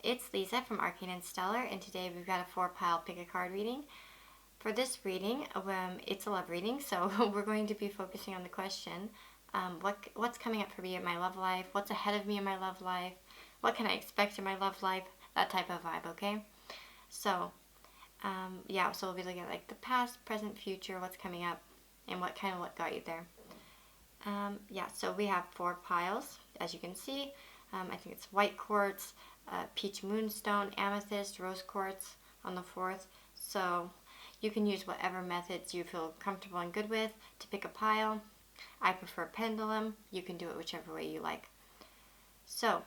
it's Lisa from Arcane and Stellar, and today we've got a 4-pile pick a card reading. For this reading, it's a love reading, so we're going to be focusing on the question, what's coming up for me in my love life, what's ahead of me in my love life, what can I expect in my love life, that type of vibe, okay? So, so we'll be looking at like the past, present, future, what's coming up, and what got you there. So we have 4 piles, as you can see. I think it's white quartz, peach moonstone, amethyst, rose quartz on the 4th. So you can use whatever methods you feel comfortable and good with to pick a pile. I prefer pendulum. You can do it whichever way you like. So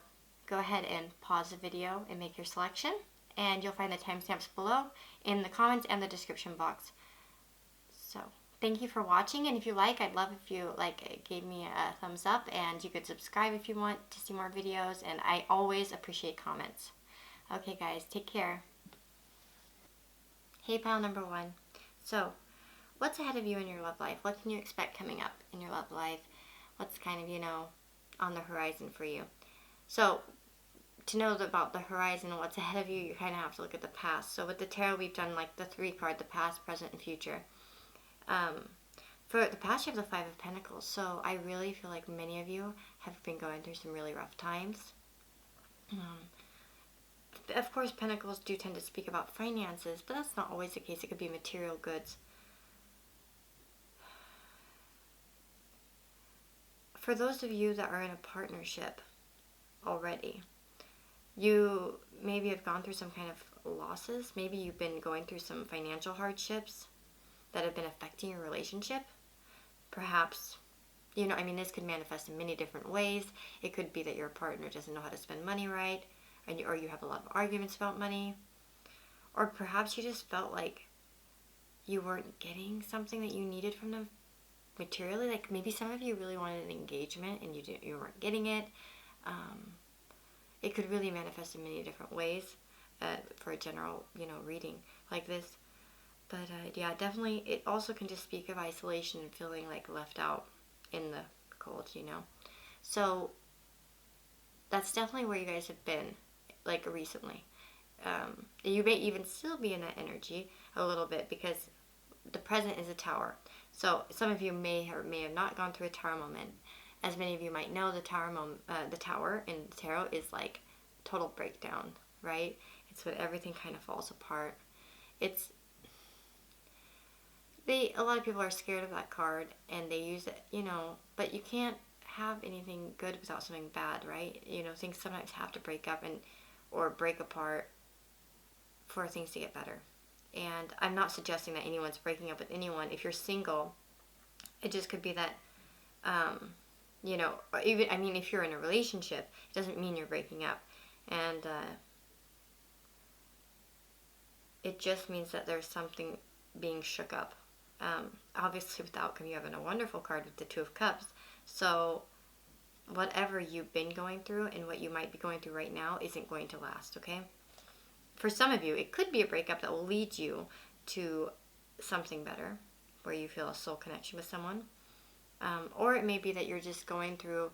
go ahead and pause the video and make your selection, and you'll find the timestamps below in the comments and the description box. So thank you for watching, and if you like, I'd love if you gave me a thumbs up, and you could subscribe if you want to see more videos, and I always appreciate comments. Okay guys, take care. Hey, pile number 1. So, what's ahead of you in your love life? What can you expect coming up in your love life? What's kind of, on the horizon for you? So, to know about the horizon and what's ahead of you, you kind of have to look at the past. So with the tarot, we've done like the 3 card, the past, present, and future. For the past, you have the 5 of Pentacles, so I really feel like many of you have been going through some really rough times. Of course, Pentacles do tend to speak about finances, but that's not always the case. It could be material goods. For those of you that are in a partnership already, you maybe have gone through some kind of losses. Maybe you've been going through some financial hardships that have been affecting your relationship. Perhaps, this could manifest in many different ways. It could be that your partner doesn't know how to spend money right, or you have a lot of arguments about money. Or perhaps you just felt like you weren't getting something that you needed from them materially. Like maybe some of you really wanted an engagement and you weren't getting it. It could really manifest in many different ways for a general, reading like this. But definitely it also can just speak of isolation and feeling like left out in the cold, So that's definitely where you guys have been, like recently. You may even still be in that energy a little bit because the present is a tower. So some of you may or may have not gone through a tower moment. As many of you might know, the tower in the tarot is like total breakdown, right? It's when everything kind of falls apart. A lot of people are scared of that card and they use it, but you can't have anything good without something bad, right? Things sometimes have to break up or break apart for things to get better. And I'm not suggesting that anyone's breaking up with anyone. If you're single, it just could be that, or even, if you're in a relationship, it doesn't mean you're breaking up. And it just means that there's something being shook up. Obviously with the outcome, you have a wonderful card with the 2 of Cups. So whatever you've been going through and what you might be going through right now isn't going to last, okay? For some of you, it could be a breakup that will lead you to something better, where you feel a soul connection with someone. Or it may be that you're just going through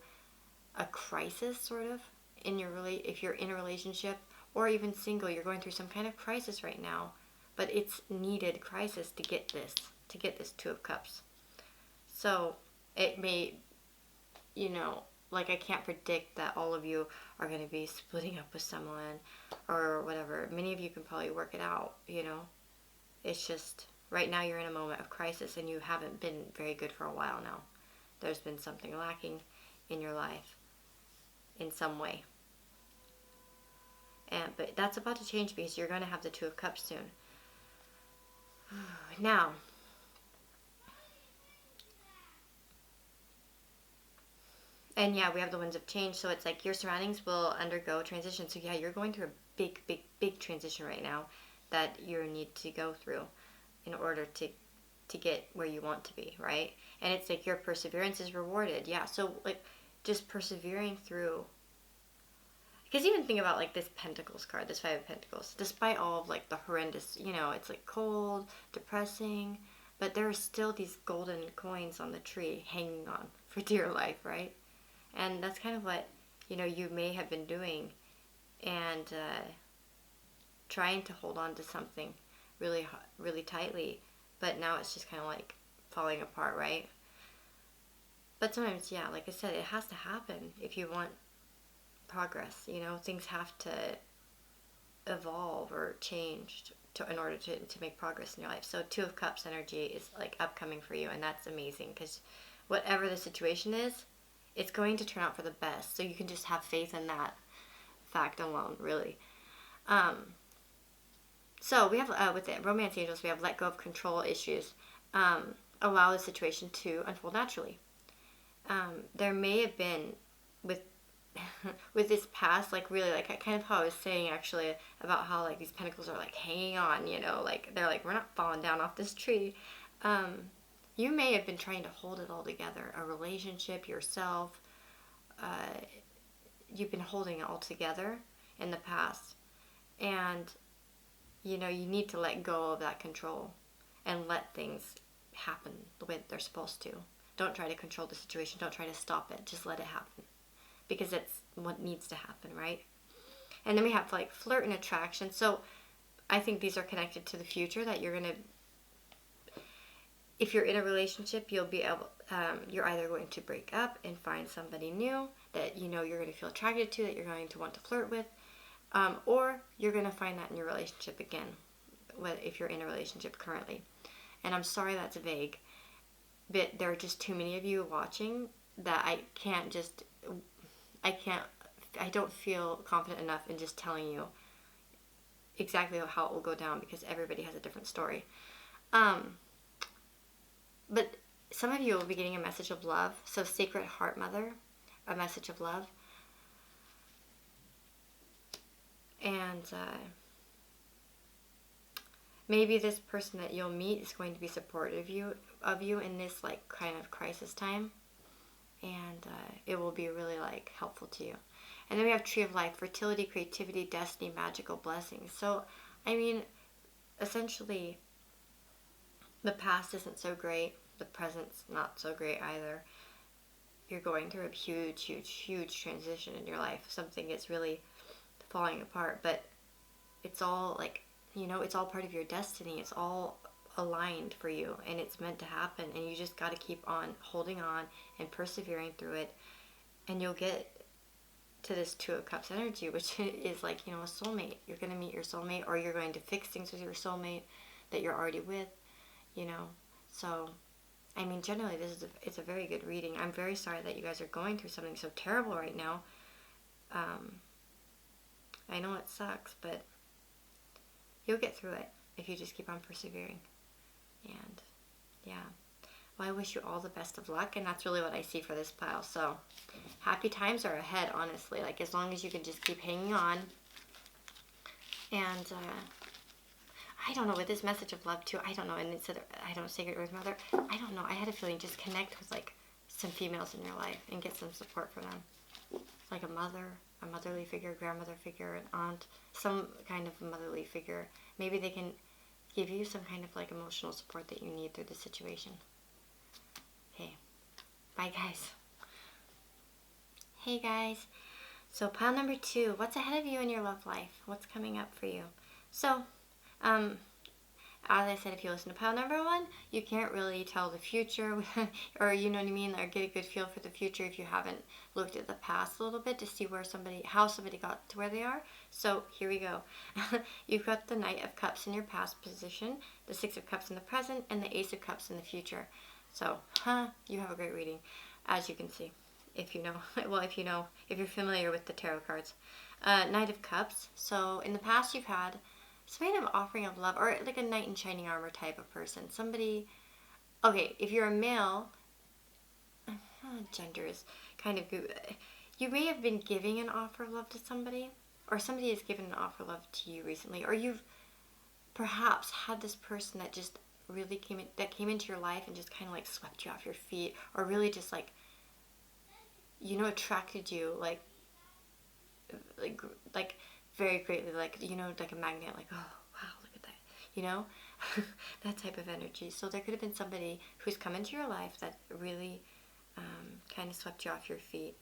a crisis, sort of, if you're in a relationship, or even single, you're going through some kind of crisis right now. But it's needed crisis to get this 2 of Cups. So it may, I can't predict that all of you are going to be splitting up with someone or whatever. Many of you can probably work it out, It's just, right now you're in a moment of crisis and you haven't been very good for a while now. There's been something lacking in your life in some way. But that's about to change because you're going to have the 2 of Cups soon. Now, and we have the Winds of Change, so it's like your surroundings will undergo transition. So you're going through a big, big, big transition right now that you need to go through in order to get where you want to be, right? And it's like your perseverance is rewarded. So like just persevering through. Because even think about like this Pentacles card, this 5 of Pentacles. Despite all of like the horrendous, it's like cold, depressing, but there are still these golden coins on the tree hanging on for dear life, right? And that's kind of what, you may have been doing and trying to hold on to something really, really tightly, but now it's just kind of like falling apart, right? But sometimes, yeah, like I said, it has to happen if you want progress. You know, things have to evolve or change in order to make progress in your life. So Two of Cups energy is like upcoming for you, and that's amazing because whatever the situation is, it's going to turn out for the best. So you can just have faith in that fact alone, really. So we have, with the romance angels, we have let go of control issues. Allow the situation to unfold naturally. There may have been with with this past, like really, like kind of how I was saying actually about how like these pentacles are like hanging on, you know, like they're like, we're not falling down off this tree. You may have been trying to hold it all together, a relationship, yourself. You've been holding it all together in the past, and you know, you need to let go of that control and let things happen the way that they're supposed to. Don't try to control the situation. Don't try to stop it. Just let it happen. Because that's what needs to happen, right? And then we have like flirt and attraction. So I think these are connected to the future, that you're going to, if you're in a relationship, you'll be able, you're either going to break up and find somebody new that you know you're going to feel attracted to, that you're going to want to flirt with, or you're going to find that in your relationship again, if you're in a relationship currently. And I'm sorry that's vague, but there are just too many of you watching that I don't feel confident enough in just telling you exactly how it will go down, because everybody has a different story. But some of you will be getting a message of love. So Sacred Heart Mother, a message of love. And maybe this person that you'll meet is going to be supportive of you in this like kind of crisis time. And it will be really like helpful to you. And then we have Tree of Life, fertility, creativity, destiny, magical blessings. So, I mean, essentially, the past isn't so great. The present's not so great either. You're going through a huge, huge, huge transition in your life. Something is really falling apart. But it's all like, you know, it's all part of your destiny. It's all aligned for you, and it's meant to happen. And you just got to keep on holding on and persevering through it. And you'll get to this Two of Cups energy, which is like, you know, a soulmate. You're going to meet your soulmate, or you're going to fix things with your soulmate that you're already with, you know. So, I mean, generally, it's a very good reading. I'm very sorry that you guys are going through something so terrible right now. I know it sucks, but you'll get through it if you just keep on persevering. And, yeah. Well, I wish you all the best of luck, and that's really what I see for this pile. So, happy times are ahead, honestly. Like, as long as you can just keep hanging on. And, I don't know, with this message of love, too, I don't know, and it said, I don't Sacred Earth Mother, I don't know, I had a feeling, just connect with, like, some females in your life and get some support for them. Like a mother, a motherly figure, grandmother figure, an aunt, some kind of motherly figure. Maybe they can give you some kind of, like, emotional support that you need through the situation. Okay, bye guys. Hey guys, so pile number 2, what's ahead of you in your love life? What's coming up for you? So, as I said, if you listen to pile number 1, you can't really tell the future, or you know what I mean, or get a good feel for the future if you haven't looked at the past a little bit to see how somebody got to where they are. So here we go. You've got the Knight of Cups in your past position, the Six of Cups in the present, and the Ace of Cups in the future. So, you have a great reading, as you can see, if you know, if you're familiar with the tarot cards. Knight of Cups. So in the past you've had some kind of offering of love, or like a knight in shining armor type of person. Somebody, okay, if you're a male, gender is kind of good. You may have been giving an offer of love to somebody, or somebody has given an offer of love to you recently, or you've perhaps had this person that just really came into your life and just kind of like swept you off your feet, or really just like, you know, attracted you like very greatly, like, you know, like a magnet, like, oh wow, look at that, you know. That type of energy. So there could have been somebody who's come into your life that really kind of swept you off your feet.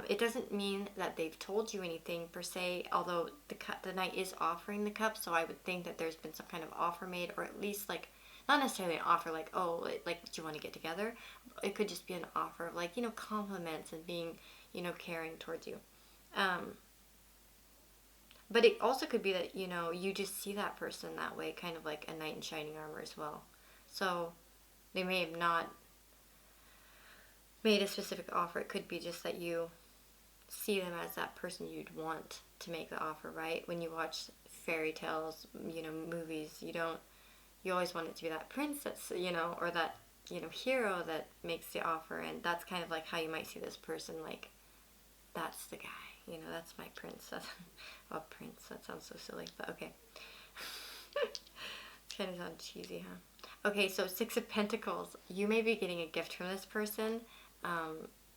It doesn't mean that they've told you anything per se, although the knight is offering the cup, so I would think that there's been some kind of offer made, or at least like, not necessarily an offer like, oh, like, do you want to get together? It could just be an offer of like, compliments and being, caring towards you. Um, but it also could be that, you just see that person that way, kind of like a knight in shining armor as well. So they may have not made a specific offer. It could be just that you see them as that person you'd want to make the offer, right? When you watch fairy tales, movies, you always want it to be that prince that's, or that, hero that makes the offer. And that's kind of like how you might see this person, like, that's the guy, that's my prince. That's, oh, prince, that sounds so silly, but okay. Kind of sounds cheesy, huh? Okay, so Six of Pentacles. You may be getting a gift from this person,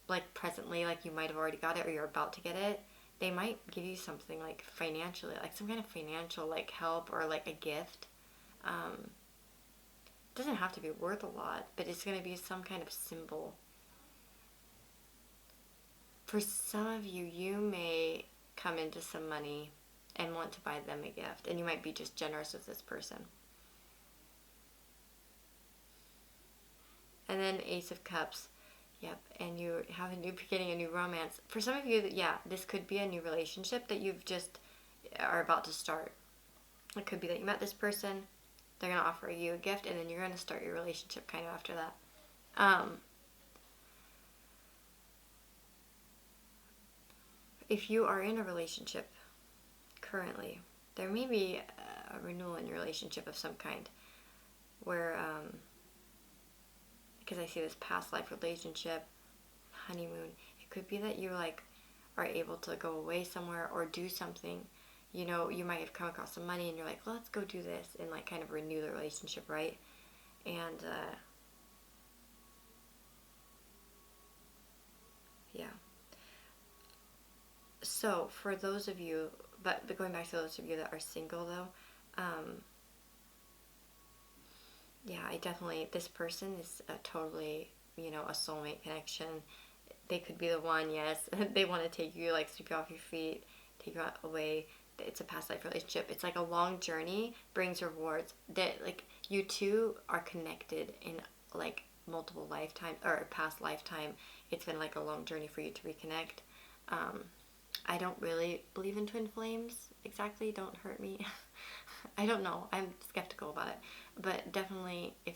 like presently, like you might have already got it or you're about to get it. They might give you something like financially, like some kind of financial like help or like a gift. It doesn't have to be worth a lot, but it's going to be some kind of symbol. For some of you, you may come into some money and want to buy them a gift, and you might be just generous with this person. And then Ace of Cups. Yep, and you have a new beginning, a new romance. For some of you, yeah, this could be a new relationship that you've just are about to start. It could be that you met this person, they're going to offer you a gift, and then you're going to start your relationship kind of after that. If you are in a relationship currently, there may be a renewal in your relationship of some kind where, because I see this past life relationship, honeymoon, it could be that you like are able to go away somewhere or do something. You might have come across some money and you're like, well, let's go do this, and like kind of renew the relationship, right? And yeah. So for those of you, but going back to those of you that are single though, yeah, I definitely, this person is a totally, a soulmate connection. They could be the one, yes. They want to take you, like, sweep you off your feet, take you away. It's a past life relationship. It's like a long journey brings rewards. That, like, you two are connected in, like, multiple lifetimes, or a past lifetime. It's been, like, a long journey for you to reconnect. I don't really believe in twin flames exactly. Don't hurt me. I don't know. I'm skeptical about it. But definitely, if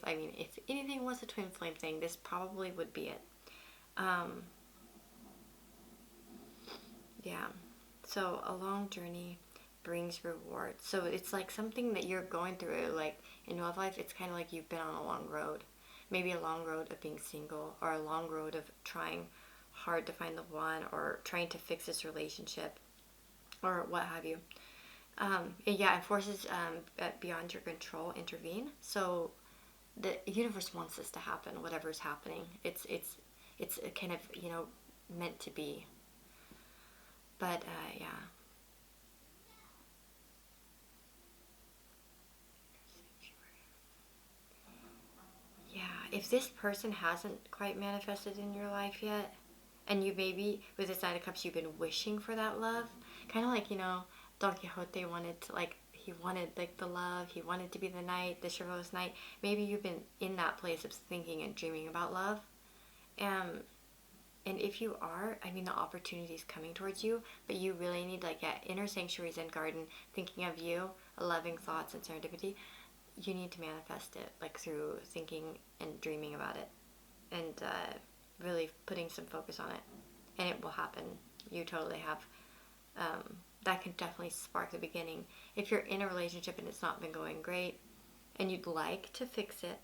anything was a twin flame thing, this probably would be it. Yeah. So a long journey brings rewards. So it's like something that you're going through, like in love life, it's kind of like you've been on a long road. Maybe a long road of being single, or a long road of trying hard to find the one, or trying to fix this relationship, or what have you. And forces beyond your control intervene. So the universe wants this to happen. Whatever's happening, it's kind of meant to be. But yeah. Yeah, if this person hasn't quite manifested in your life yet, and you maybe, with this Knight of Cups, you've been wishing for that love, kind of like, Don Quixote wanted to, like, he wanted, like, the love, he wanted to be the knight, the chivalrous knight. Maybe you've been in that place of thinking and dreaming about love. And if you are, the opportunity is coming towards you, but you really need, like, inner sanctuary Zen garden, thinking of you, loving thoughts and serendipity. You need to manifest it, like, through thinking and dreaming about it, and really putting some focus on it, and it will happen. You totally have. That can definitely spark the beginning. If you're in a relationship and it's not been going great, and you'd like to fix it,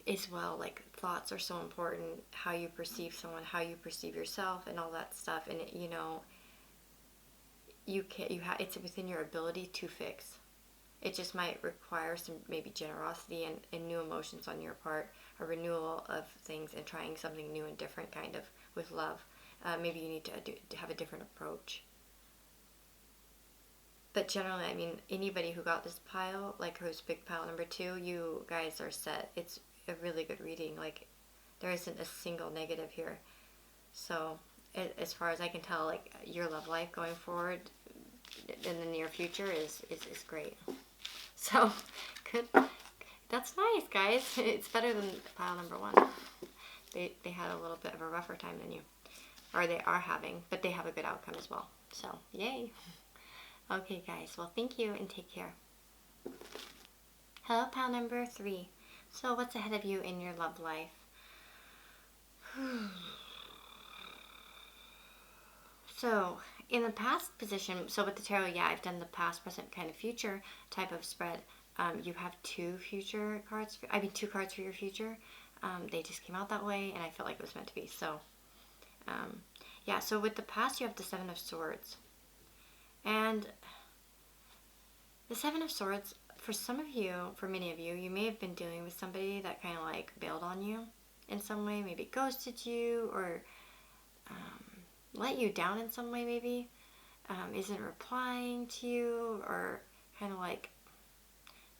as well, like, thoughts are so important. How you perceive someone, how you perceive yourself, and all that stuff, and it's within your ability to fix. It just might require some maybe generosity and new emotions on your part, a renewal of things, and trying something new and different, kind of, with love. Maybe you need to have a different approach. But generally, anybody who got this pile, like who's big pile number 2, you guys are set. It's a really good reading. Like, There isn't a single negative here. So as far as I can tell, like, your love life going forward in the near future is great. So good. That's nice, guys. It's better than pile number one. They had a little bit of a rougher time than you, or they are having, but they have a good outcome as well. So yay. Okay, guys. Well, thank you and take care. Hello, pile number 3. So what's ahead of you in your love life? So in the past position, so with the tarot, yeah, I've done the past, present, kind of future type of spread. You have 2 future cards, 2 cards for your future. They just came out that way, and I felt like it was meant to be. So, yeah, so with the past, you have the 7 of Swords. And the 7 of Swords, for some of you, for many of you, you may have been dealing with somebody that kind of like bailed on you in some way, maybe ghosted you, or let you down in some way, maybe, isn't replying to you, or kind of like,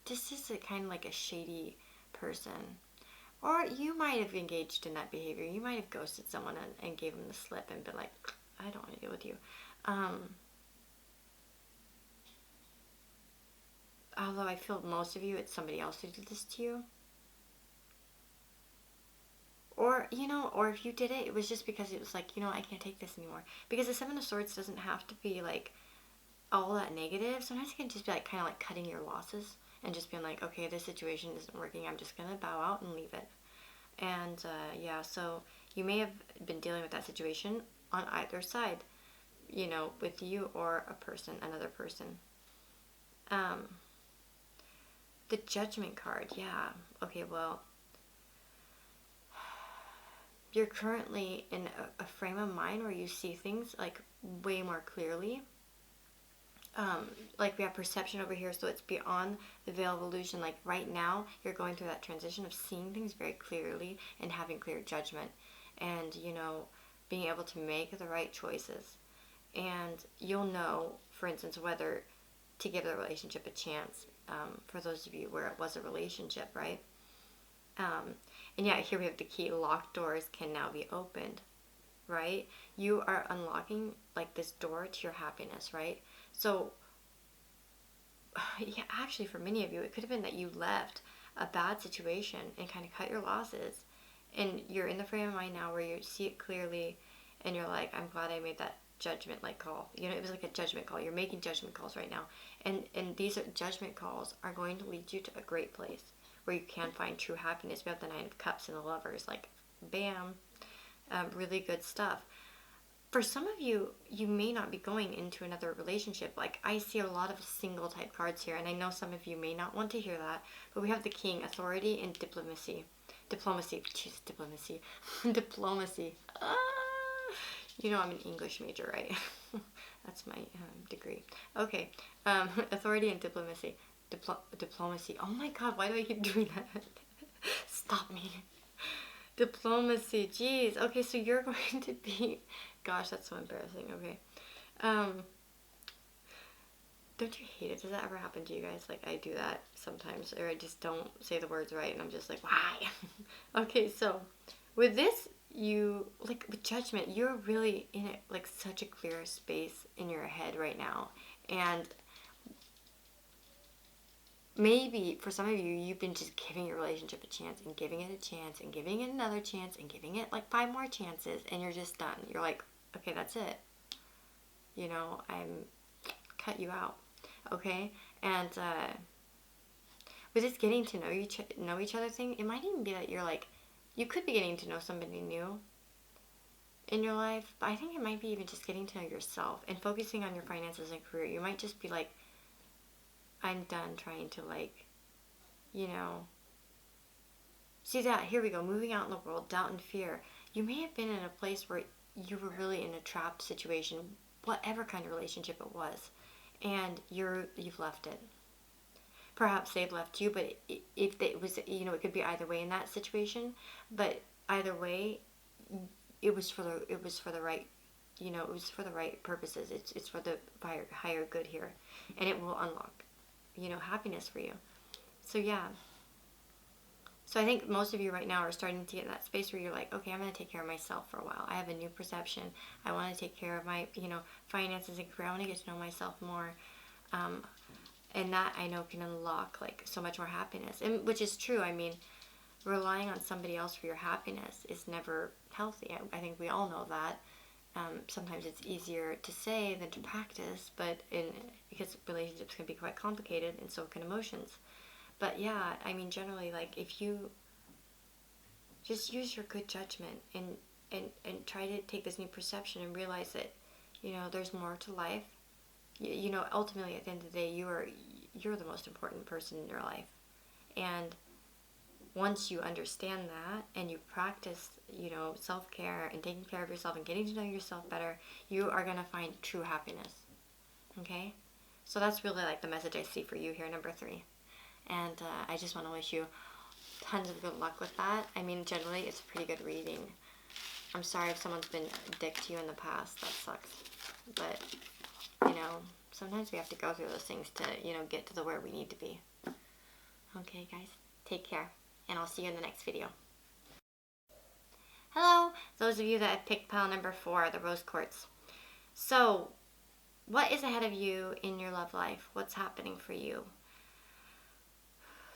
just is kind of like a shady person. Or you might have engaged in that behavior. You might have ghosted someone and gave them the slip and been like, I don't want to deal with you. Although I feel most of you, it's somebody else who did this to you. Or, or if you did it, it was just because it was like, I can't take this anymore. Because the 7 of Swords doesn't have to be like all that negative. Sometimes it can just be like kind of like cutting your losses and just being like, okay, this situation isn't working. I'm just going to bow out and leave it. And yeah, so you may have been dealing with that situation on either side, with you or another person. The Judgment card, yeah. Okay, well, you're currently in a frame of mind where you see things like way more clearly. Like we have perception over here, so it's beyond the veil of illusion. Like right now, you're going through that transition of seeing things very clearly and having clear judgment, and being able to make the right choices. And you'll know, for instance, whether to give the relationship a chance. For those of you where it was a relationship, right? And yeah, here we have the key. Locked doors can now be opened, right? You are unlocking like this door to your happiness, right? So, yeah, actually for many of you, it could have been that you left a bad situation and kind of cut your losses. And you're in the frame of mind now where you see it clearly and you're like, I'm glad I made that judgment like call. It was like a judgment call. You're making judgment calls right now. And these judgment calls are going to lead you to a great place where you can find true happiness. We have the 9 of Cups and the Lovers. Like, bam. Really good stuff. For some of you, you may not be going into another relationship. Like, I see a lot of single type cards here, and I know some of you may not want to hear that, but we have the King, authority, and diplomacy. Diplomacy. Diplomacy. I'm an English major, right? That's my degree. Okay. Authority and diplomacy. Diplomacy. Oh my god, why do I keep doing that? Stop me. Diplomacy. Jeez. Okay, so you're going to be... Gosh, that's so embarrassing. Okay. Don't you hate it? Does that ever happen to you guys? Like, I do that sometimes, or I just don't say the words right, and I'm just like, why? Okay, so with this, with judgment, you're really in it, like, such a clear space in your head right now. And maybe for some of you, you've been just giving your relationship a chance and giving it a chance and giving it another chance and giving it like 5 more chances, and you're just done. You're like, okay, that's it. I'm cut you out. Okay? And with this getting to know each other thing, it might even be that you're like, you could be getting to know somebody new in your life, but I think it might be even just getting to know yourself and focusing on your finances and career. You might just be like, I'm done trying to see that, here we go, moving out in the world, doubt and fear. You may have been in a place where you were really in a trapped situation, whatever kind of relationship it was, and you've left it. Perhaps they've left you, but if it was, it could be either way in that situation, but either way, it was for the right, it was for the right purposes. It's for the higher good here, and it will unlock happiness for you. So yeah. So I think most of you right now are starting to get in that space where you're like, okay, I'm going to take care of myself for a while. I have a new perception. I want to take care of my, finances and career. I want to get to know myself more. And that I know can unlock like so much more happiness, and which is true. I mean, relying on somebody else for your happiness is never healthy. I think we all know that. Sometimes it's easier to say than to practice, because relationships can be quite complicated, and so can emotions. But yeah, I mean, generally, like, if you just use your good judgment and try to take this new perception and realize that, there's more to life. Ultimately, at the end of the day, you're the most important person in your life. And once you understand that and you practice, self-care and taking care of yourself and getting to know yourself better, you are going to find true happiness. Okay? So that's really like the message I see for you here, number 3. And I just want to wish you tons of good luck with that. I mean, generally, it's a pretty good reading. I'm sorry if someone's been a dick to you in the past. That sucks. But, sometimes we have to go through those things to, get to where we need to be. Okay, guys. Take care. And I'll see you in the next video. Hello, those of you that have picked pile number 4, the rose quartz. So, what is ahead of you in your love life? What's happening for you?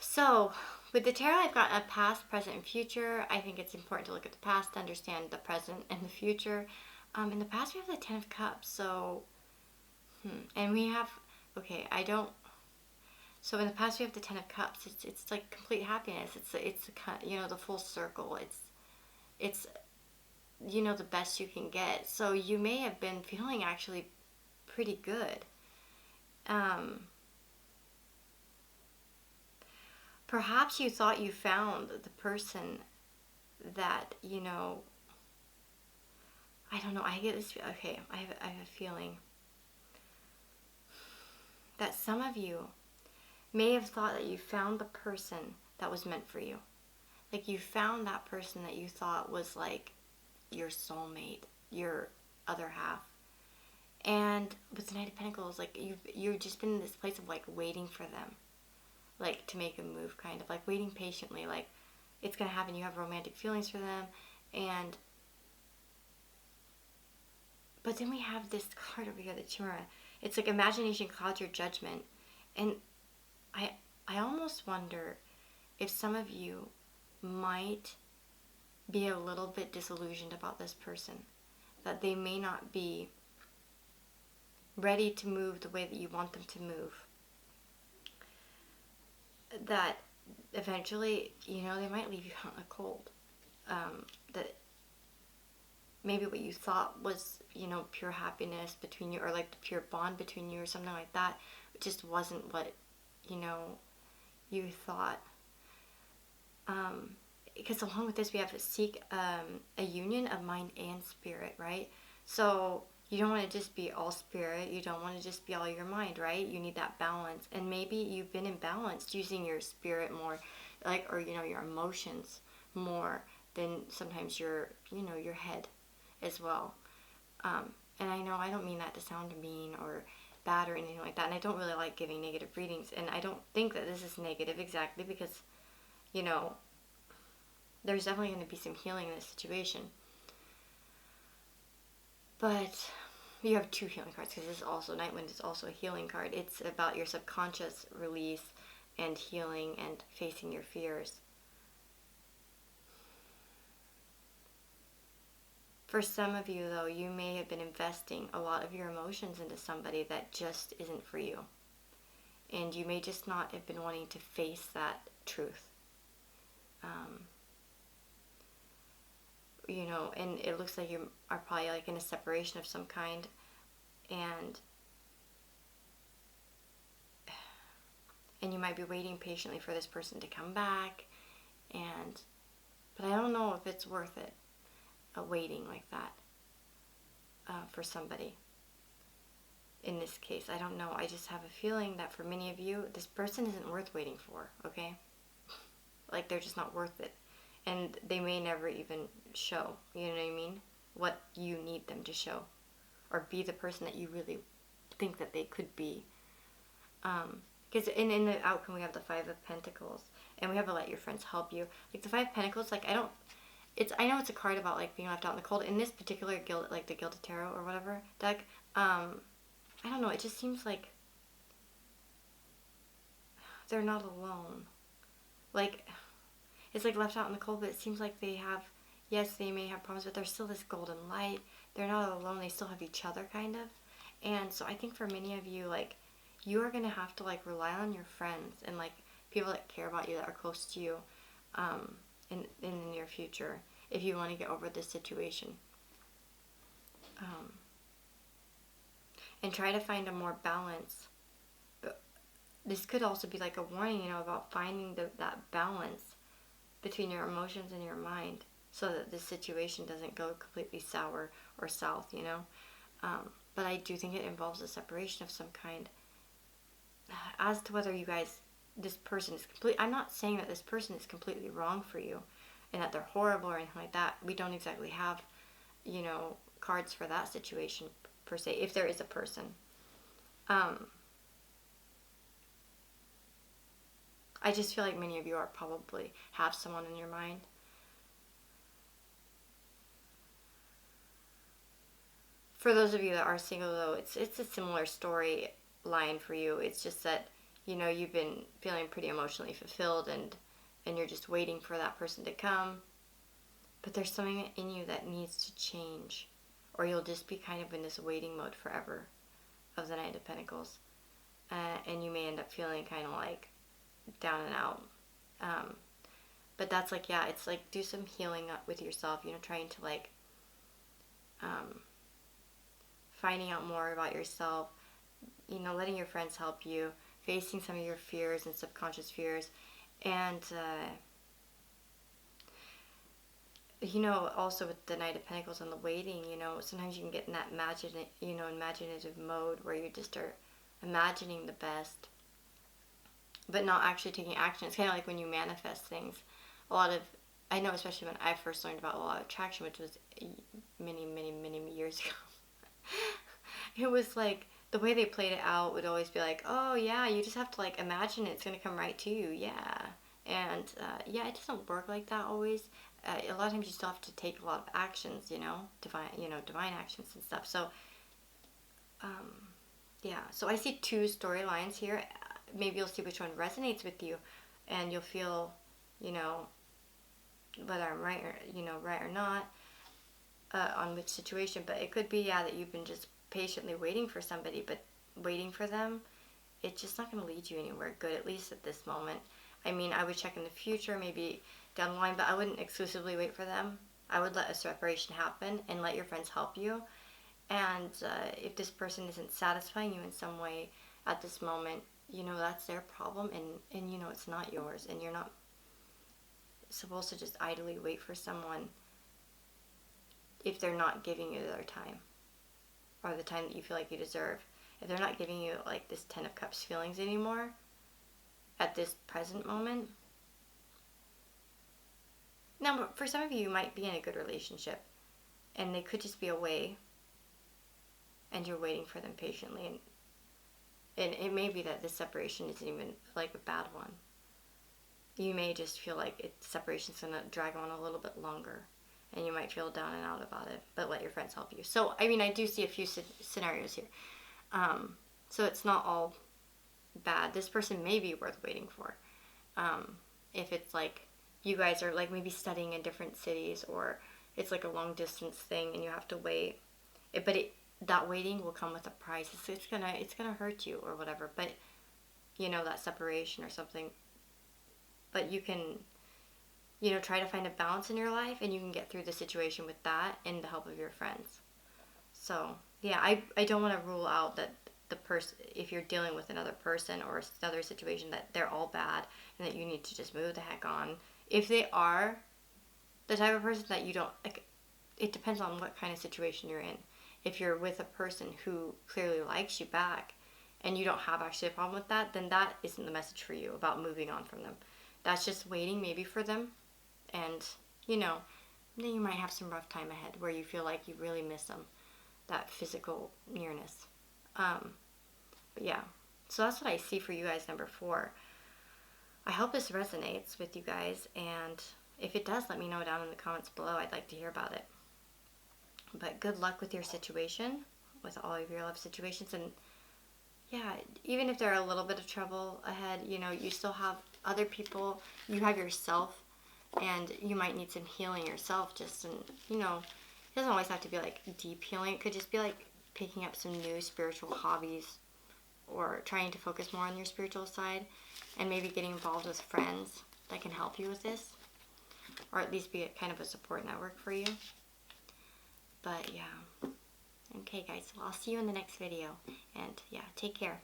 So, with the tarot, I've got a past, present, and future. I think it's important to look at the past to understand the present and the future. In the past, we have the 10 of Cups. So, and we have, so in the past, we have the 10 of Cups. It's like complete happiness. It's the full circle. It's the best you can get. So you may have been feeling actually pretty good. Perhaps you thought you found the person that, I don't know, I get this, okay, I have a feeling that some of you may have thought that you found the person that was meant for you. Like, you found that person that you thought was like your soulmate, your other half. And with the Knight of Pentacles, like, you've just been in this place of like waiting for them, like to make a move, kind of like waiting patiently, like it's gonna happen. You have romantic feelings for them, but then we have this card over here, the Chimera. It's like imagination clouds your judgment, and I almost wonder if some of you might be a little bit disillusioned about this person, that they may not be ready to move the way that you want them to move, that eventually, they might leave you out in the cold, that maybe what you thought was, pure happiness between you, or like the pure bond between you or something like that, it just wasn't what, you thought. Because along with this, we have to seek a union of mind and spirit, right? So you don't want to just be all spirit. You don't want to just be all your mind, right? You need that balance. And maybe you've been imbalanced using your spirit more, or your emotions more than sometimes your head as well. And I know I don't mean that to sound mean or bad or anything like that. And I don't really like giving negative readings. And I don't think that this is negative exactly, because, there's definitely going to be some healing in this situation. But you have 2 healing cards, because this is also, Nightwind is also a healing card. It's about your subconscious release and healing and facing your fears. For some of you, though, you may have been investing a lot of your emotions into somebody that just isn't for you. And you may just not have been wanting to face that truth. And it looks like you are probably like in a separation of some kind, and you might be waiting patiently for this person to come back, but I don't know if it's worth it, waiting like that, for somebody. In this case, I don't know. I just have a feeling that for many of you, this person isn't worth waiting for, okay? Like, they're just not worth it. And they may never even show, you know what I mean? What you need them to show. Or be the person that you really think that they could be. Because in the outcome, we have the 5 of Pentacles. And we have a let your friends help you. Like the Five of Pentacles, like I know it's a card about like being left out in the cold. In this particular guild, like the Gilded Tarot or whatever deck, I don't know, it just seems like they're not alone. Like, it's like left out in the cold, but it seems like they have, yes, they may have problems, but there's still this golden light. They're not alone. They still have each other, kind of. And so I think for many of you, like, you are going to have to, like, rely on your friends and, like, people that care about you, that are close to you in the near future if you want to get over this situation. And try to find a more balance. This could also be like a warning, you know, about finding that balance between your emotions and your mind so that this situation doesn't go completely sour or south, you know. But I do think it involves a separation of some kind. As to whether you guys, this person is complete, I'm not saying that this person is completely wrong for you and that they're horrible or anything like that. We don't exactly have, you know, cards for that situation per se, if there is a person. I just feel like many of you are probably have someone in your mind. For those of you that are single, though, it's a similar story line for you. It's just that, you know, you've been feeling pretty emotionally fulfilled and you're just waiting for that person to come. But there's something in you that needs to change, or you'll just be kind of in this waiting mode forever of the Knight of Pentacles. And you may end up feeling kind of like down and out. But that's like, yeah, it's like do some healing up with yourself, you know, trying to like finding out more about yourself, you know, letting your friends help you, facing some of your fears and subconscious fears. And you know, also with the Knight of Pentacles and the waiting, you know, sometimes you can get in that imaginative mode where you just are imagining the best but not actually taking action. It's kind of like when you manifest things. I know, especially when I first learned about law of attraction, which was many, many, many years ago. It was like, the way they played it out would always be like, oh yeah, you just have to like imagine it's going to come right to you, yeah. And yeah, it doesn't work like that always. A lot of times you still have to take a lot of actions, you know, divine actions and stuff. So, yeah, so I see two storylines here. Maybe you'll see which one resonates with you, and you'll feel, you know, whether I'm right or not on which situation. But it could be, yeah, that you've been just patiently waiting for somebody, but waiting for them, it's just not going to lead you anywhere good, at least at this moment. I mean, I would check in the future, maybe down the line, but I wouldn't exclusively wait for them. I would let a separation happen and let your friends help you. And if this person isn't satisfying you in some way at this moment, you know, that's their problem, and you know, it's not yours, and you're not supposed to just idly wait for someone if they're not giving you their time, or the time that you feel like you deserve. If they're not giving you like this Ten of Cups feelings anymore at this present moment. Now, for some of you, you might be in a good relationship, and they could just be away, and you're waiting for them patiently, and it may be that this separation isn't even like a bad one. You may just feel like separation's going to drag on a little bit longer, and you might feel down and out about it, but let your friends help you. So, I mean, I do see a few scenarios here. So it's not all bad. This person may be worth waiting for. If it's like you guys are like maybe studying in different cities, or it's like a long distance thing and you have to wait. That waiting will come with a price. It's gonna hurt you or whatever. But you know, that separation or something. But you can, you know, try to find a balance in your life, and you can get through the situation with that and the help of your friends. So yeah, I don't want to rule out that the person, if you're dealing with another person or another situation, that they're all bad and that you need to just move the heck on. If they are the type of person that you don't like, it depends on what kind of situation you're in. If you're with a person who clearly likes you back and you don't have actually a problem with that, then that isn't the message for you about moving on from them. That's just waiting maybe for them, and you know, then you might have some rough time ahead where you feel like you really miss them, that physical nearness. But yeah, so that's what I see for you guys, number 4. I hope this resonates with you guys, and if it does, let me know down in the comments below. I'd like to hear about it. But good luck with your situation, with all of your love situations. And yeah, even if there are a little bit of trouble ahead, you know, you still have other people, you have yourself, and you might need some healing yourself. Just, and you know, it doesn't always have to be like deep healing. It could just be like picking up some new spiritual hobbies, or trying to focus more on your spiritual side, and maybe getting involved with friends that can help you with this, or at least be a kind of a support network for you. But yeah, okay guys, so I'll see you in the next video, and yeah, take care.